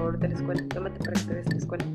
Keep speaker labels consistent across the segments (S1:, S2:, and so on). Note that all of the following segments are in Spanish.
S1: favor de la escuela. Tómate para que te des la escuela.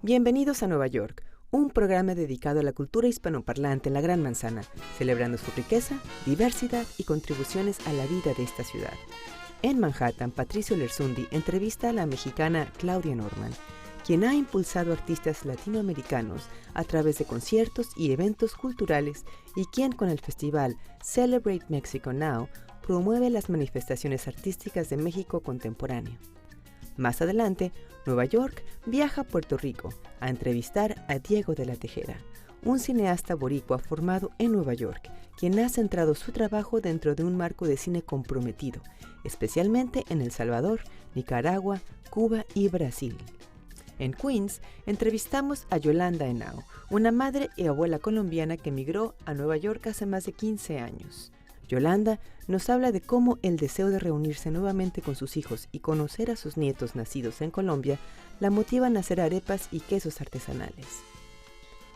S2: Bienvenidos a Nueva York, un programa dedicado a la cultura hispanoparlante en la Gran Manzana, celebrando su riqueza, diversidad y contribuciones a la vida de esta ciudad. En Manhattan, Patricio Lersundi entrevista a la mexicana Claudia Norman, quien ha impulsado artistas latinoamericanos a través de conciertos y eventos culturales y quien con el festival Celebrate Mexico Now promueve las manifestaciones artísticas de México contemporáneo. Más adelante, Nueva York viaja a Puerto Rico a entrevistar a Diego de la Tejera, un cineasta boricua formado en Nueva York, quien ha centrado su trabajo dentro de un marco de cine comprometido, especialmente en El Salvador, Nicaragua, Cuba y Brasil. En Queens, entrevistamos a Yolanda Henao, una madre y abuela colombiana que emigró a Nueva York hace más de 15 años. Yolanda nos habla de cómo el deseo de reunirse nuevamente con sus hijos y conocer a sus nietos nacidos en Colombia la motivan a hacer arepas y quesos artesanales.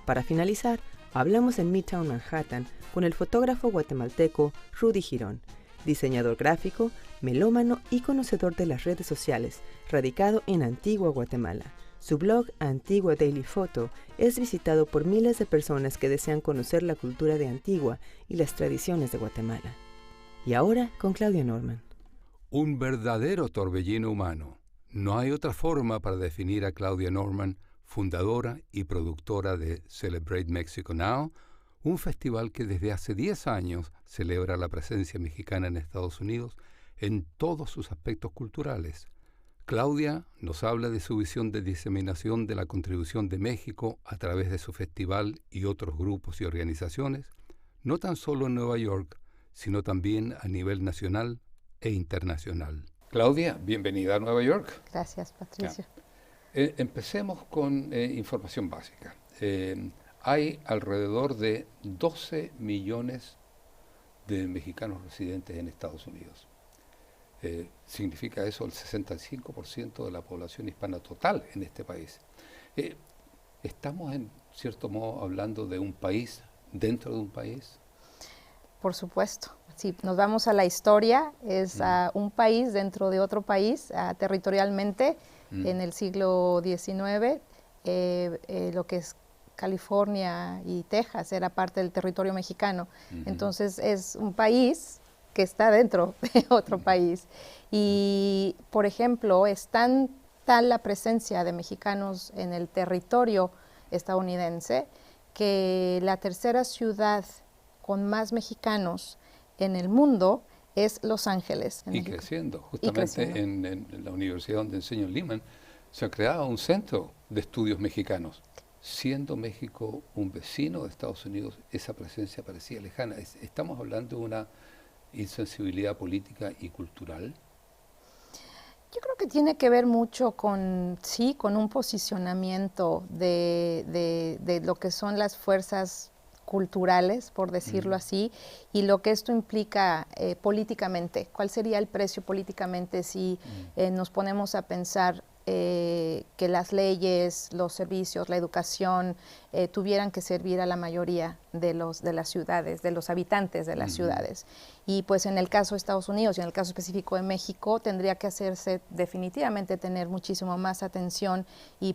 S2: Para finalizar, hablamos en Midtown Manhattan con el fotógrafo guatemalteco Rudy Girón, diseñador gráfico, melómano y conocedor de las redes sociales, radicado en Antigua, Guatemala. Su blog Antigua Daily Photo es visitado por miles de personas que desean conocer la cultura de Antigua y las tradiciones de Guatemala. Y ahora con Claudia Norman.
S3: Un verdadero torbellino humano. No hay otra forma para definir a Claudia Norman, fundadora y productora de Celebrate Mexico Now, un festival que desde hace 10 años celebra la presencia mexicana en Estados Unidos en todos sus aspectos culturales. Claudia nos habla de su visión de diseminación de la contribución de México a través de su festival y otros grupos y organizaciones, no tan solo en Nueva York, sino también a nivel nacional e internacional. Claudia, bienvenida a Nueva York.
S4: Gracias, Patricio.
S3: Empecemos con información básica. Hay alrededor de 12 millones de mexicanos residentes en Estados Unidos. Significa eso el 65% de la población hispana total en este país. ¿Estamos en cierto modo hablando de un país dentro de un país?
S4: Por supuesto. Si nos vamos a la historia, es un país dentro de otro país, territorialmente, en el siglo XIX, lo que es California y Texas era parte del territorio mexicano. Entonces es un país que está dentro de otro país. Y, por ejemplo, es tal la presencia de mexicanos en el territorio estadounidense que la tercera ciudad con más mexicanos en el mundo es Los Ángeles.
S3: Y creciendo. Justamente en la universidad donde enseño en Lehman se ha creado un centro de estudios mexicanos. Siendo México un vecino de Estados Unidos, esa presencia parecía lejana. Estamos hablando de una insensibilidad política y cultural.
S4: Yo creo que tiene que ver mucho con un posicionamiento de lo que son las fuerzas culturales, por decirlo así, y lo que esto implica políticamente. ¿Cuál sería el precio políticamente si nos ponemos a pensar que las leyes, los servicios, la educación tuvieran que servir a la mayoría de las ciudades, de los habitantes de las ciudades? Y pues en el caso de Estados Unidos y en el caso específico de México tendría que hacerse definitivamente tener muchísimo más atención y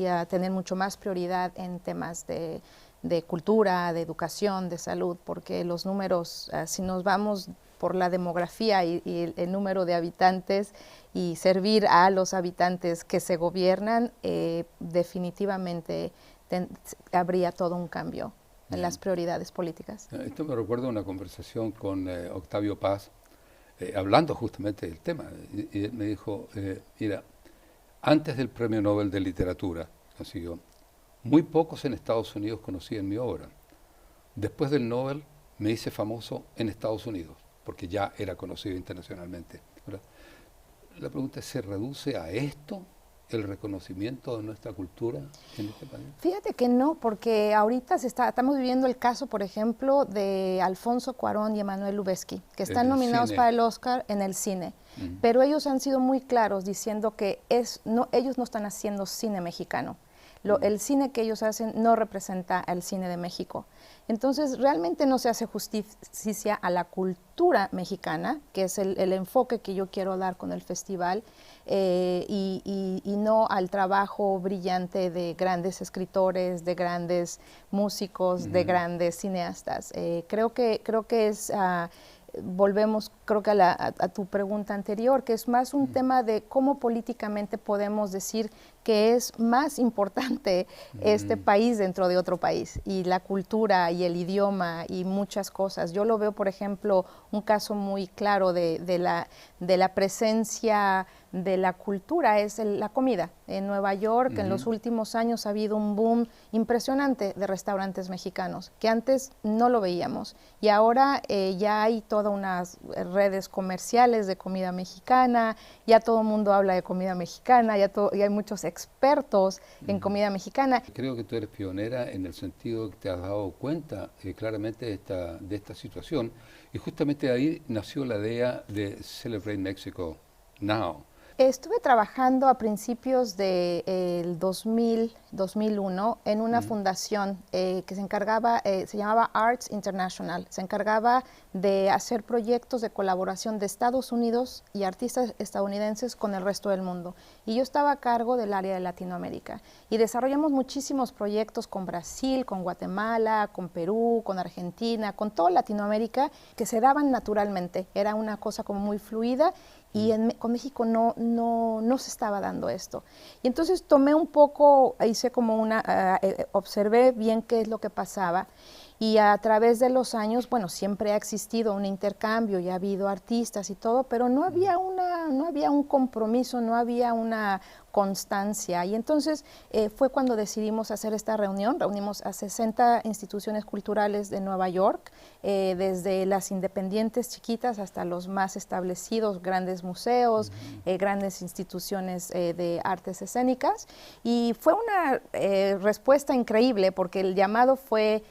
S4: a tener mucho más prioridad en temas de cultura, de educación, de salud, porque los números, si nos vamos por la demografía y el número de habitantes y servir a los habitantes que se gobiernan, definitivamente habría todo un cambio en las prioridades políticas.
S3: Esto me recuerda a una conversación con Octavio Paz, hablando justamente del tema. Y él me dijo, mira, antes del Premio Nobel de Literatura, consiguió, muy pocos en Estados Unidos conocían mi obra. Después del Nobel me hice famoso en Estados Unidos, porque ya era conocido internacionalmente. ¿Verdad? La pregunta es, ¿se reduce a esto el reconocimiento de nuestra cultura en este país?
S4: Fíjate que no, porque ahorita estamos viviendo el caso, por ejemplo, de Alfonso Cuarón y Emmanuel Lubezki, que están nominados para el Oscar en el cine. Pero ellos han sido muy claros diciendo que ellos no están haciendo cine mexicano. El cine que ellos hacen no representa al cine de México. Entonces, realmente no se hace justicia a la cultura mexicana, que es el enfoque que yo quiero dar con el festival, y no al trabajo brillante de grandes escritores, de grandes músicos, de grandes cineastas. Creo que es... volvemos, creo que a tu pregunta anterior, que es más un tema de cómo políticamente podemos decir que es más importante este país dentro de otro país, y la cultura y el idioma y muchas cosas. Yo lo veo, por ejemplo, un caso muy claro de la presencia de la cultura, es la comida. En Nueva York, en los últimos años ha habido un boom impresionante de restaurantes mexicanos, que antes no lo veíamos, y ahora ya hay todas unas redes comerciales de comida mexicana, ya todo el mundo habla de comida mexicana, ya hay muchos expertos en comida mexicana.
S3: Creo que tú eres pionera en el sentido que te has dado cuenta claramente de esta situación, y justamente ahí nació la idea de Celebrate Mexico Now.
S4: Estuve trabajando a principios del 2001 en una fundación que se encargaba, se llamaba Arts International, se encargaba de hacer proyectos de colaboración de Estados Unidos y artistas estadounidenses con el resto del mundo. Y yo estaba a cargo del área de Latinoamérica, y desarrollamos muchísimos proyectos con Brasil, con Guatemala, con Perú, con Argentina, con toda Latinoamérica, que se daban naturalmente. Era una cosa como muy fluida, y con México no se estaba dando esto. Y entonces tomé un poco, hice como observé bien qué es lo que pasaba, y a través de los años, bueno, siempre ha existido un intercambio y ha habido artistas y todo, pero no había un compromiso, no había una constancia. Y entonces fue cuando decidimos hacer esta reunión. Reunimos a 60 instituciones culturales de Nueva York, desde las independientes chiquitas hasta los más establecidos, grandes museos, grandes instituciones de artes escénicas. Y fue una respuesta increíble, porque el llamado fue: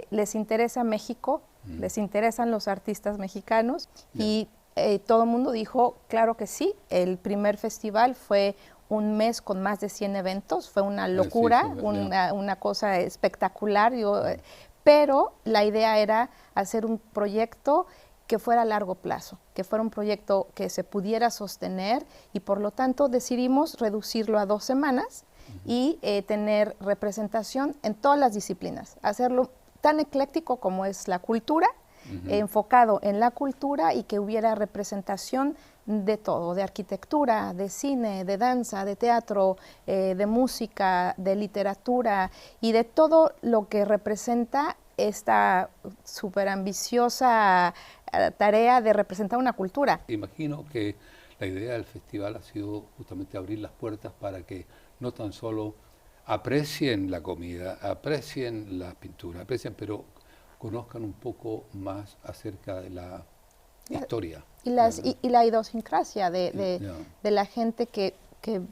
S4: les interesa México, les interesan los artistas mexicanos, y todo el mundo dijo, claro que sí. El primer festival fue un mes con más de 100 eventos, fue una locura, una cosa espectacular, pero la idea era hacer un proyecto que fuera a largo plazo, que fuera un proyecto que se pudiera sostener, y por lo tanto decidimos reducirlo a 2 semanas y tener representación en todas las disciplinas, hacerlo tan ecléctico como es la cultura, enfocado en la cultura, y que hubiera representación de todo, de arquitectura, de cine, de danza, de teatro, de música, de literatura, y de todo lo que representa esta súper ambiciosa tarea de representar una cultura.
S3: Imagino que la idea del festival ha sido justamente abrir las puertas para que no tan solo aprecien la comida, aprecien la pintura, pero conozcan un poco más acerca de la historia.
S4: Y la idiosincrasia de la gente que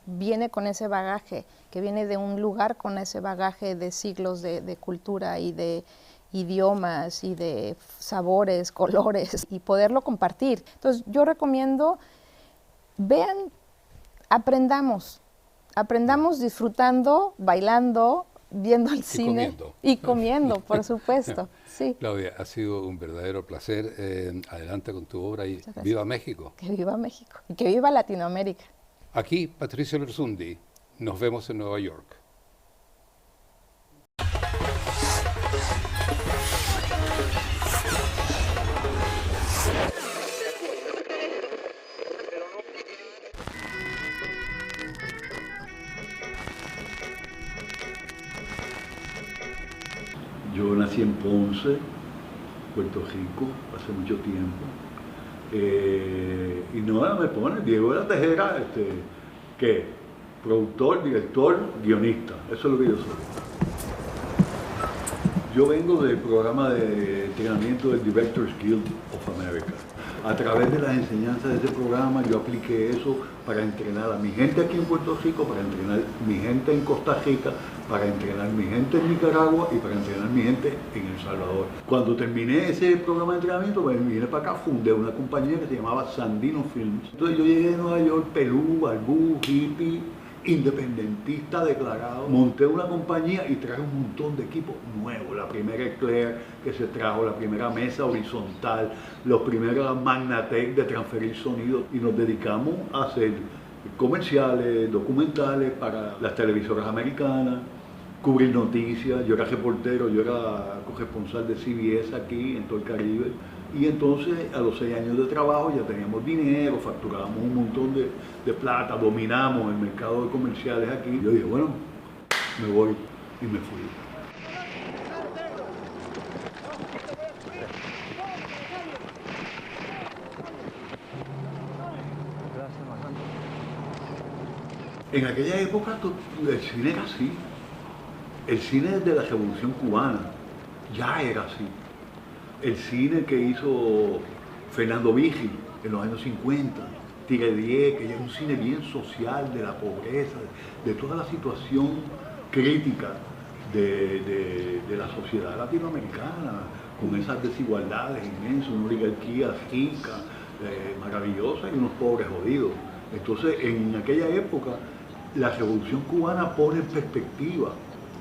S4: viene con ese bagaje, que viene de un lugar con ese bagaje de siglos de cultura y de idiomas y de sabores, colores, y poderlo compartir. Entonces yo recomiendo, vean, aprendamos disfrutando, bailando, viendo el cine y comiendo, por supuesto. Sí.
S3: Claudia, ha sido un verdadero placer. Adelante con tu obra y viva México.
S4: Que viva México y que viva Latinoamérica.
S3: Aquí Patricio Lersundi. Nos vemos en Nueva York.
S5: Yo nací en Ponce, Puerto Rico, hace mucho tiempo. Y no me pone Diego de la Tejera, ¿qué? Productor, director, guionista. Eso es lo que yo soy. Yo vengo del programa de entrenamiento del Directors Guild of America. A través de las enseñanzas de ese programa yo apliqué eso para entrenar a mi gente aquí en Puerto Rico, para entrenar a mi gente en Costa Rica, para entrenar a mi gente en Nicaragua y para entrenar a mi gente en El Salvador. Cuando terminé ese programa de entrenamiento, me vine para acá, fundé una compañía que se llamaba Sandino Films. Entonces yo llegué de Nueva York, pelú, barbú, hippie, independentista declarado, monté una compañía y traje un montón de equipos nuevos, la primera Eclair que se trajo, la primera mesa horizontal, los primeros Magnatec de transferir sonido, y nos dedicamos a hacer comerciales, documentales para las televisoras americanas, cubrir noticias. Yo era reportero, yo era corresponsal de CBS aquí en todo el Caribe. Y entonces a los 6 años de trabajo ya teníamos dinero, facturábamos un montón de plata, dominamos el mercado de comerciales aquí. Yo dije, bueno, me voy, y me fui. En aquella época el cine era así. El cine de la Revolución Cubana ya era así. El cine que hizo Fernando Vigil en los años 50, Tigre 10, que ya era un cine bien social, de la pobreza, de toda la situación crítica de la sociedad latinoamericana, con esas desigualdades inmensas, una oligarquía rica, maravillosa, y unos pobres jodidos. Entonces, en aquella época, la Revolución Cubana pone en perspectiva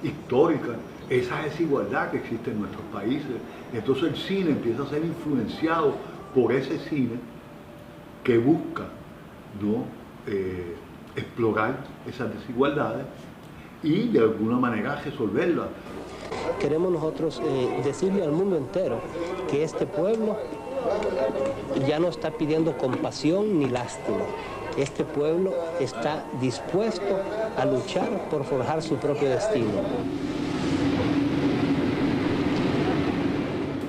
S5: histórica esa desigualdad que existe en nuestros países. Entonces el cine empieza a ser influenciado por ese cine que busca, ¿no?, explorar esas desigualdades y de alguna manera resolverlas.
S6: Queremos nosotros decirle al mundo entero que este pueblo ya no está pidiendo compasión ni lástima. Este pueblo está dispuesto a luchar por forjar su propio destino.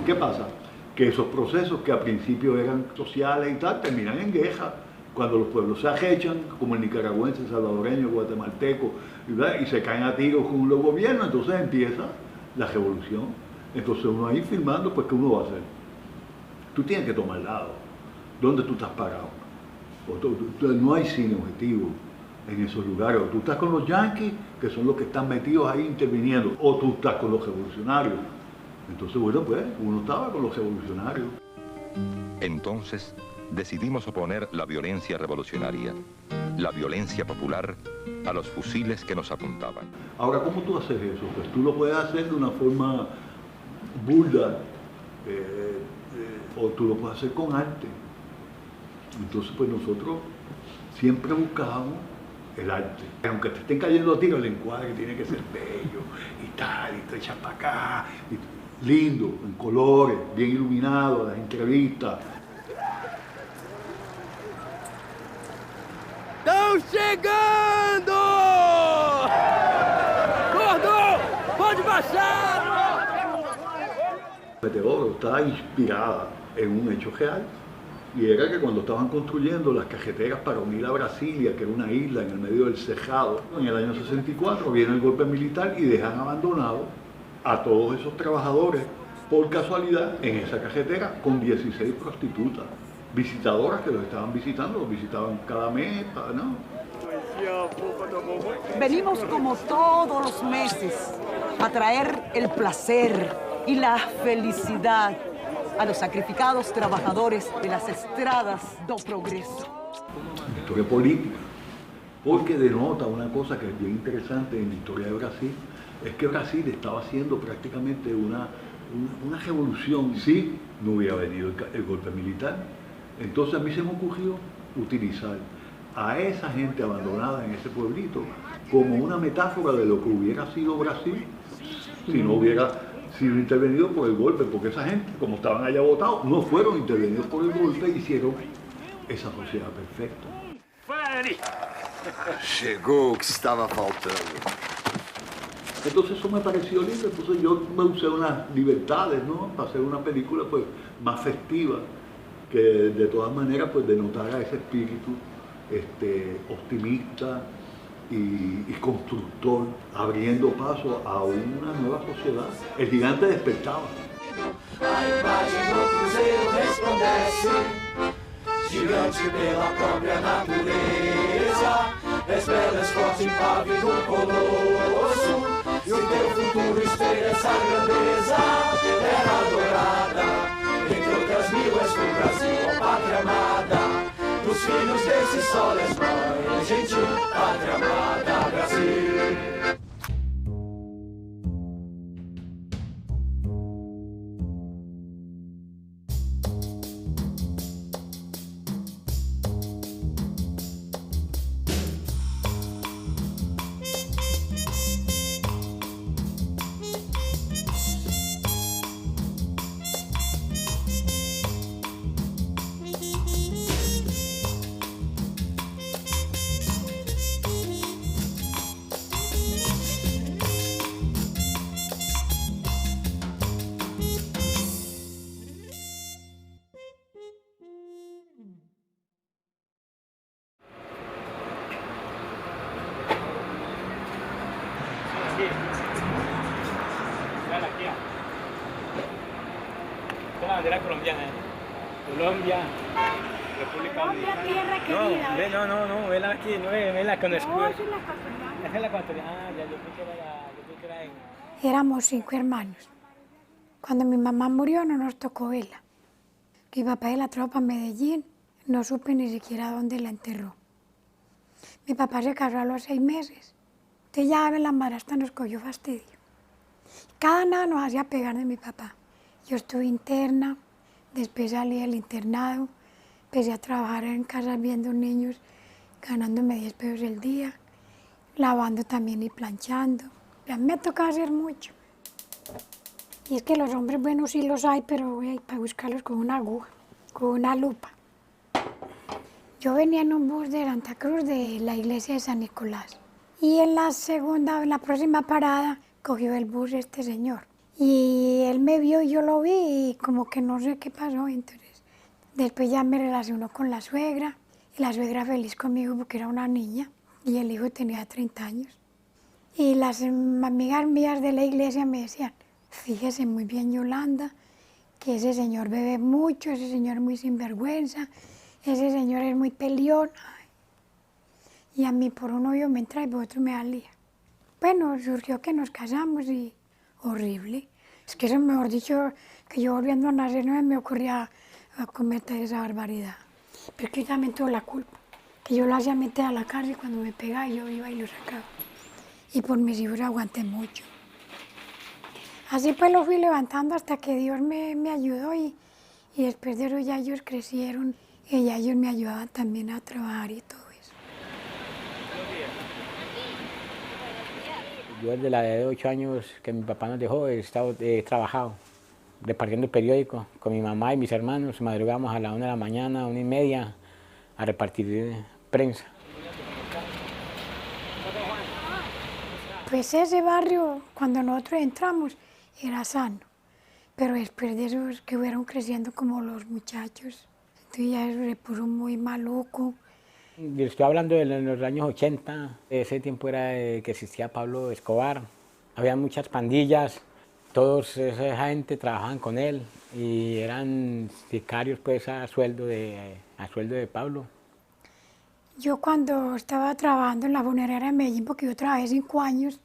S5: ¿Qué pasa? Que esos procesos que al principio eran sociales y tal, terminan en guerra. Cuando los pueblos se arrechan, como el nicaragüense, el salvadoreño, el guatemalteco, y se caen a tiros con los gobiernos, entonces empieza la revolución. Entonces uno ahí filmando, pues ¿qué uno va a hacer? Tú tienes que tomar lado. ¿Dónde tú estás parado? No hay cine objetivo en esos lugares. O tú estás con los yanquis, que son los que están metidos ahí interviniendo, o tú estás con los revolucionarios. Entonces, bueno, pues uno estaba con los revolucionarios.
S7: Entonces decidimos oponer la violencia revolucionaria, la violencia popular, a los fusiles que nos apuntaban.
S5: Ahora, ¿cómo tú haces eso? Pues tú lo puedes hacer de una forma burda, o tú lo puedes hacer con arte. Entonces, pues nosotros siempre buscábamos el arte. Aunque te estén cayendo a tiro, el encuadre tiene que ser bello y tal, y te echas para acá, y lindo, en colores, bien iluminado, las entrevistas.
S8: ¡Estão chegando! Gordo, pode baixar!
S5: Meteoro está inspirada en un hecho real, y era que cuando estaban construyendo las cajeteras para unir a Brasilia, que era una isla en el medio del Cerrado, en el año 64 viene el golpe militar y dejan abandonados a todos esos trabajadores, por casualidad, en esa cajetera con 16 prostitutas, visitadoras que los estaban visitando, los visitaban cada mes, ¿no?
S9: Venimos como todos los meses a traer el placer y la felicidad a los sacrificados trabajadores de las estradas do progreso.
S5: Historia política, porque denota una cosa que es bien interesante en la historia de Brasil, es que Brasil estaba haciendo prácticamente una revolución si no hubiera venido el golpe militar. Entonces a mí se me ocurrió utilizar a esa gente abandonada en ese pueblito como una metáfora de lo que hubiera sido Brasil si no hubiera sido intervenido por el golpe, porque esa gente, como estaban allá votados, no fueron intervenidos por el golpe e hicieron esa sociedad perfecta.
S10: Chegou o que estava faltando.
S5: Entonces eso me pareció lindo, entonces yo me usé unas libertades, ¿no? Para hacer una película pues más festiva, que de todas maneras pues denotara ese espíritu optimista y constructor, abriendo paso a una nueva sociedad. El gigante despertaba.
S10: A imagem do cruzeiro resplandece, gigante pela própria natureza. És bela, és forte, impávido, colosso, e o teu futuro espelha essa grandeza. Terra dourada, entre outras mil, és do Brasil, ó pátria amada. Dos filhos desse sol és mãe gentil, pátria amada, Brasil.
S11: Esta es la bandera colombiana, Colombia, República Dominicana.
S12: Tierra querida.
S11: No, vela aquí, no, vela con escudo. Esa es la ecuatoriana. Ah, ya, yo pensé que era en...
S12: Éramos 5 hermanos. Cuando mi mamá murió no nos tocó verla. Mi papá de la tropa en Medellín, no supe ni siquiera dónde la enterró. Mi papá se casó a los 6 meses. Entonces ya la madrastra nos cogió fastidio. Cada nada nos hacía pegar de mi papá. Yo estuve interna, después salí del internado, empecé a trabajar en casas viendo niños, ganándome 10 pesos el día, lavando también y planchando. A mí me tocaba hacer mucho. Y es que los hombres buenos sí los hay, pero hay para buscarlos con una aguja, con una lupa. Yo venía en un bus de Santa Cruz de la iglesia de San Nicolás. Y en la próxima parada, cogió el bus este señor. Y él me vio y yo lo vi y como que no sé qué pasó. Entonces, después ya me relacionó con la suegra. Y la suegra feliz conmigo porque era una niña y el hijo tenía 30 años. Y las amigas mías de la iglesia me decían, fíjese muy bien Yolanda, que ese señor bebe mucho, ese señor es muy sinvergüenza, ese señor es muy peleón. Y a mí por un novio me entra y por otro me alía. Bueno, surgió que nos casamos y horrible. Es que eso, mejor dicho, que yo volviendo a nacer no me ocurría cometer esa barbaridad. Pero es que yo también tuve la culpa, que yo lo hacía meter a la cárcel cuando me pegaba y yo iba y lo sacaba. Y por mis hijos aguanté mucho. Así pues lo fui levantando hasta que Dios me ayudó y después de eso ya ellos crecieron y ya ellos me ayudaban también a trabajar y todo eso.
S6: Yo desde la edad de 8 años que mi papá nos dejó he trabajado repartiendo periódicos con mi mamá y mis hermanos. Madrugamos a la 1 de la mañana, 1:30 a repartir prensa.
S12: Pues ese barrio, cuando nosotros entramos, era sano, pero después de eso que fueron creciendo como los muchachos, entonces ya eso se puso muy maluco.
S6: Yo estoy hablando de los años 80, ese tiempo era que existía Pablo Escobar, había muchas pandillas, todos esa gente trabajaban con él y eran sicarios pues a sueldo de Pablo.
S12: Yo cuando estaba trabajando en la funeraria de Medellín, porque yo trabajé 5 años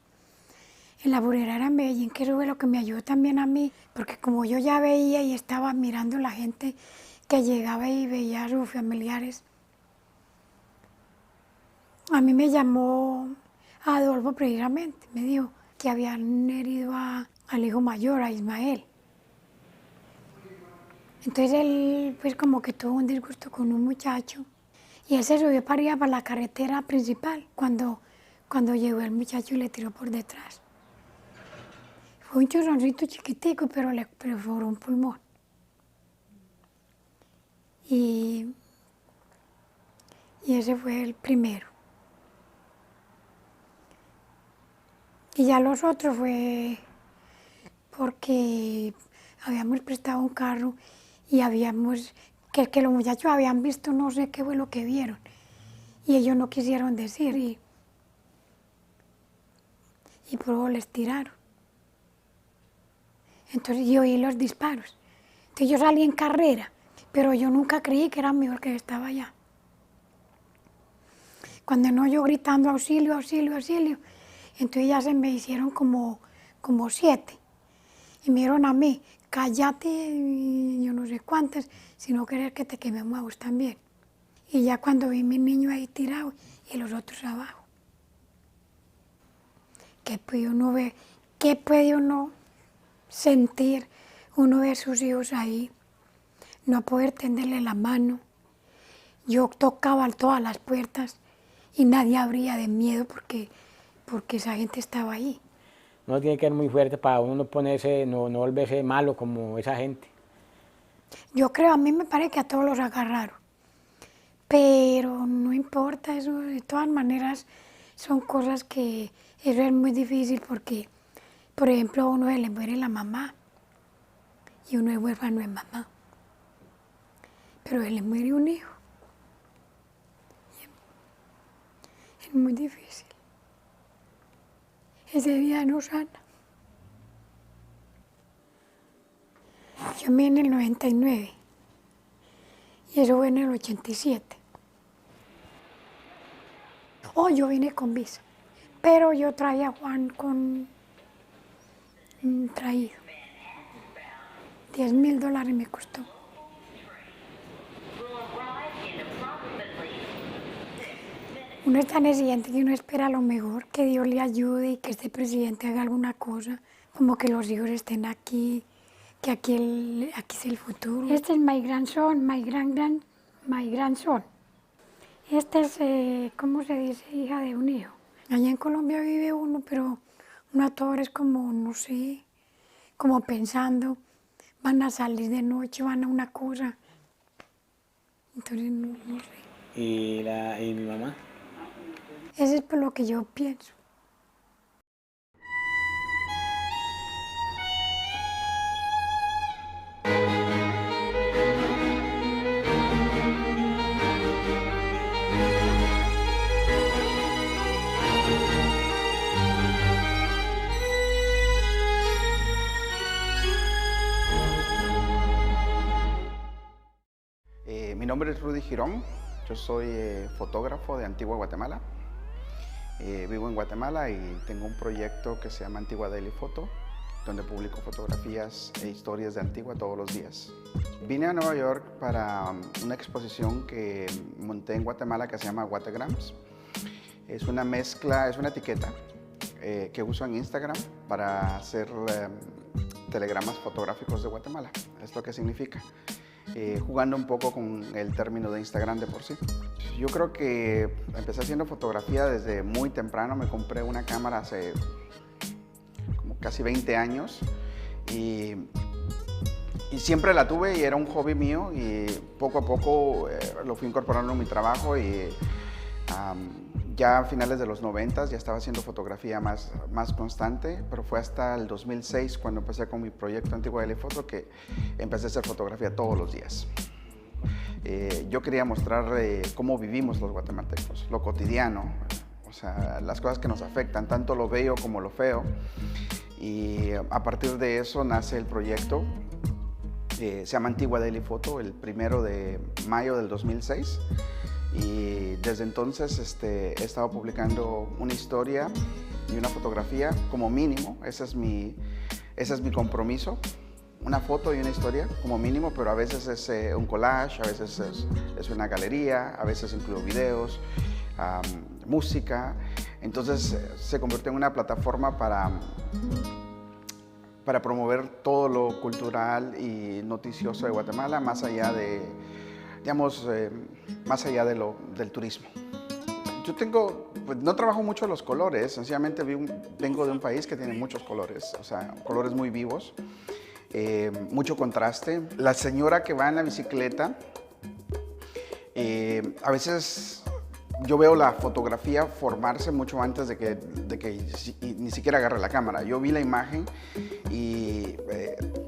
S12: en la funeraria de Medellín, que eso fue lo que me ayudó también a mí, porque como yo ya veía y estaba mirando la gente que llegaba y veía a sus familiares, a mí me llamó Adolfo precisamente, me dijo que habían herido al hijo mayor, a Ismael. Entonces él pues como que tuvo un disgusto con un muchacho y él se subió para arriba para la carretera principal cuando llegó el muchacho y le tiró por detrás. Fue un chorroncito chiquitico, pero le perforó un pulmón. Y ese fue el primero. Y ya los otros fue porque habíamos prestado un carro y que los muchachos habían visto, no sé qué fue lo que vieron. Y ellos no quisieron decir y por eso les tiraron. Entonces yo oí los disparos. Entonces yo salí en carrera, pero yo nunca creí que era mejor que estaba allá. Cuando no, yo gritando auxilio, auxilio, auxilio, entonces ya se me hicieron como 7. Y me dieron a mí, cállate, y yo no sé cuántas, si no querés que te quememos a vos también. Y ya cuando vi a mi niño ahí tirado y los otros abajo. ¿Qué puede uno sentir, uno ver sus hijos ahí, no poder tenderle la mano? Yo tocaba todas las puertas y nadie abría de miedo porque esa gente estaba ahí.
S11: Uno tiene que ser muy fuerte para uno no volverse malo como esa gente.
S12: Yo creo, a mí me parece que a todos los agarraron, pero no importa, eso de todas maneras son cosas que eso es muy difícil porque, por ejemplo, a uno se le muere la mamá y uno es huérfano de mamá, pero se le muere un hijo. Es muy difícil. Ese día no sana. Yo me vine en el 99 y eso fue en el 87. Yo vine con visa, pero yo traía a Juan traído. $10,000 me costó. Uno está en el siguiente que uno espera lo mejor, que Dios le ayude y que este presidente haga alguna cosa, como que los hijos estén aquí, que aquí es el futuro. Este es my grandson, my grandson. Este es, ¿cómo se dice? Hija de un hijo. Allá en Colombia vive uno, pero uno a todos es como, no sé, como pensando, van a salir de noche, van a una cosa. Entonces, no sé.
S11: ¿Y mi mamá?
S12: Eso es por lo que yo pienso.
S13: Mi nombre es Rudy Girón, yo soy fotógrafo de Antigua Guatemala. Vivo en Guatemala y tengo un proyecto que se llama Antigua Daily Photo, donde publico fotografías e historias de Antigua todos los días. Vine a Nueva York para una exposición que monté en Guatemala que se llama Guategrams. Es una mezcla, es una etiqueta que uso en Instagram para hacer telegramas fotográficos de Guatemala. Es lo que significa. Jugando un poco con el término de Instagram de por sí. Yo creo que empecé haciendo fotografía desde muy temprano. Me compré una cámara hace como casi 20 años y siempre la tuve y era un hobby mío y poco a poco lo fui incorporando en mi trabajo y ya a finales de los 90 ya estaba haciendo fotografía más constante, pero fue hasta el 2006 cuando empecé con mi proyecto Antigua Daily Photo que empecé a hacer fotografía todos los días. Yo quería mostrar cómo vivimos los guatemaltecos, lo cotidiano, o sea, las cosas que nos afectan, tanto lo bello como lo feo. Y a partir de eso nace el proyecto, se llama Antigua Daily Photo, el 1 de mayo del 2006. Y desde entonces he estado publicando una historia y una fotografía como mínimo. Ese es mi compromiso. Una foto y una historia como mínimo, pero a veces es un collage, a veces es una galería, a veces incluyo videos, música. Entonces se convirtió en una plataforma para promover todo lo cultural y noticioso de Guatemala, más allá de, digamos, más allá del turismo. Yo pues no trabajo mucho los colores, sencillamente vengo de un país que tiene muchos colores, o sea, colores muy vivos, mucho contraste. La señora que va en la bicicleta, a veces yo veo la fotografía formarse mucho antes de que ni siquiera agarre la cámara. Yo vi la imagen y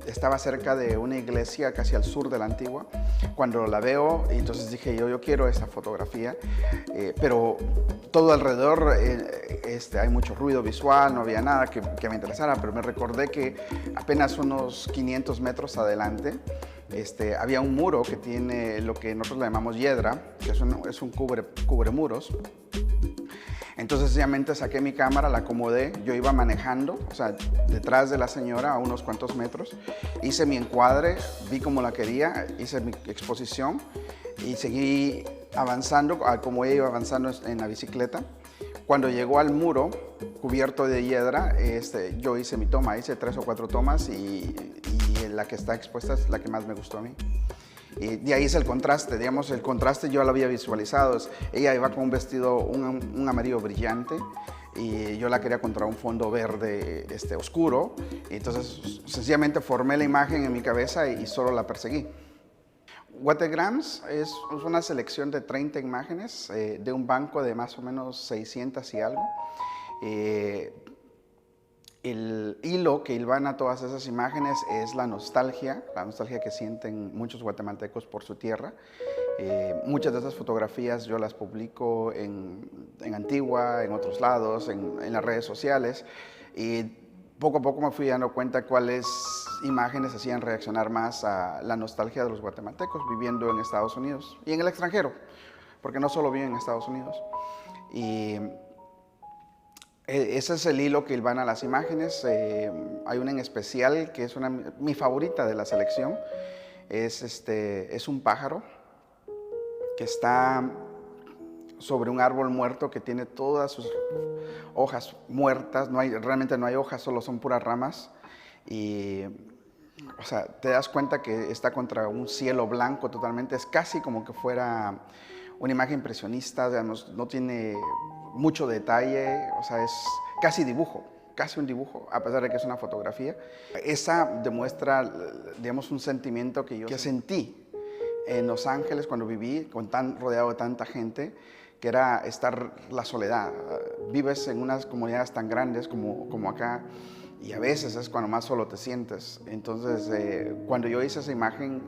S13: estaba cerca de una iglesia casi al sur de la Antigua. Cuando la veo, entonces dije yo quiero esta fotografía, pero todo alrededor hay mucho ruido visual, no había nada que me interesara, pero me recordé que apenas unos 500 metros adelante había un muro que tiene lo que nosotros le llamamos hiedra, que es un cubremuros. Entonces sencillamente saqué mi cámara, la acomodé, yo iba manejando, o sea, detrás de la señora a unos cuantos metros, hice mi encuadre, vi como la quería, hice mi exposición y seguí avanzando, como ella iba avanzando en la bicicleta. Cuando llegó al muro cubierto de hiedra, yo hice mi toma, hice 3 o 4 tomas y la que está expuesta es la que más me gustó a mí. Y de ahí es el contraste, digamos, el contraste yo lo había visualizado. Ella iba con un vestido, un amarillo brillante, y yo la quería contra un fondo verde oscuro. Y entonces sencillamente formé la imagen en mi cabeza y solo la perseguí. Whategrams es una selección de 30 imágenes de un banco de más o menos 600 y algo. El hilo que hilvana todas esas imágenes es la nostalgia que sienten muchos guatemaltecos por su tierra. Muchas de esas fotografías yo las publico en Antigua, en otros lados, en las redes sociales, y poco a poco me fui dando cuenta cuáles imágenes hacían reaccionar más a la nostalgia de los guatemaltecos viviendo en Estados Unidos y en el extranjero, porque no solo viven en Estados Unidos. Y ese es el hilo que hilvana las imágenes. Hay una en especial que es mi favorita de la selección. Es un pájaro que está sobre un árbol muerto que tiene todas sus hojas muertas. Realmente no hay hojas, solo son puras ramas. Y, o sea, te das cuenta que está contra un cielo blanco totalmente. Es casi como que fuera una imagen impresionista, digamos, no tiene mucho detalle, o sea, es casi un dibujo, a pesar de que es una fotografía. Esa demuestra, digamos, un sentimiento que yo sentí en Los Ángeles cuando viví rodeado de tanta gente, que era la soledad. Vives en unas comunidades tan grandes como acá, y a veces es cuando más solo te sientes. Entonces, cuando yo hice esa imagen,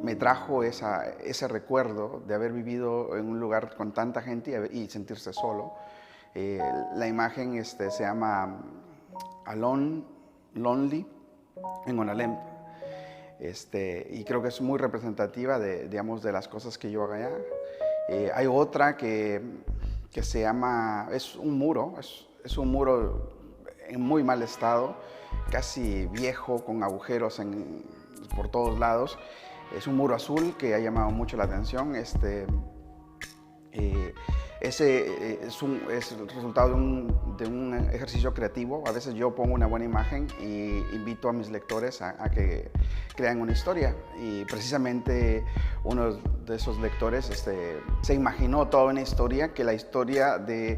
S13: me trajo ese recuerdo de haber vivido en un lugar con tanta gente y sentirse solo. La imagen se llama Alone, Lonely, en Onalem. Y creo que es muy representativa de las cosas que yo hago allá. Hay otra que se llama, es un muro en muy mal estado, casi viejo, con agujeros por todos lados. Es un muro azul que ha llamado mucho la atención. Ese es el resultado de un ejercicio creativo. A veces yo pongo una buena imagen y invito a mis lectores a que crean una historia. Y precisamente uno de esos lectores se imaginó toda una historia, que la historia del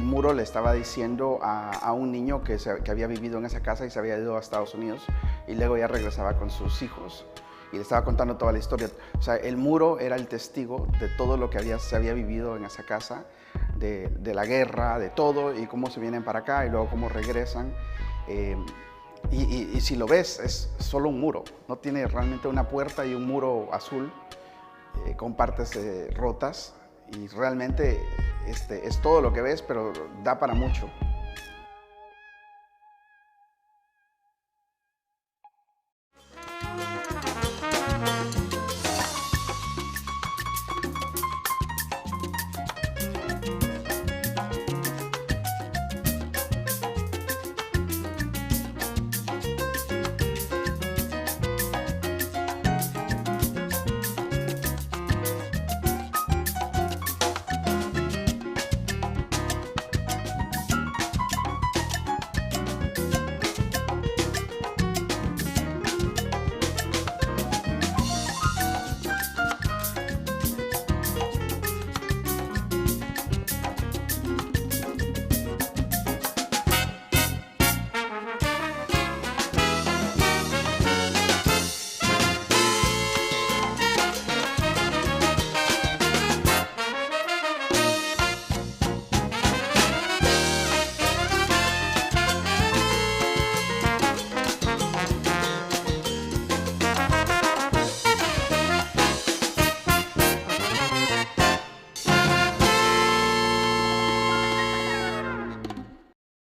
S13: muro le estaba diciendo a un niño que había vivido en esa casa y se había ido a Estados Unidos y luego ya regresaba con sus hijos. Y le estaba contando toda la historia. O sea, el muro era el testigo de todo lo que se había vivido en esa casa, de la guerra, de todo, y cómo se vienen para acá y luego cómo regresan. Y si lo ves, es solo un muro. No tiene realmente una puerta y un muro azul con partes rotas. Y realmente es todo lo que ves, pero da para mucho.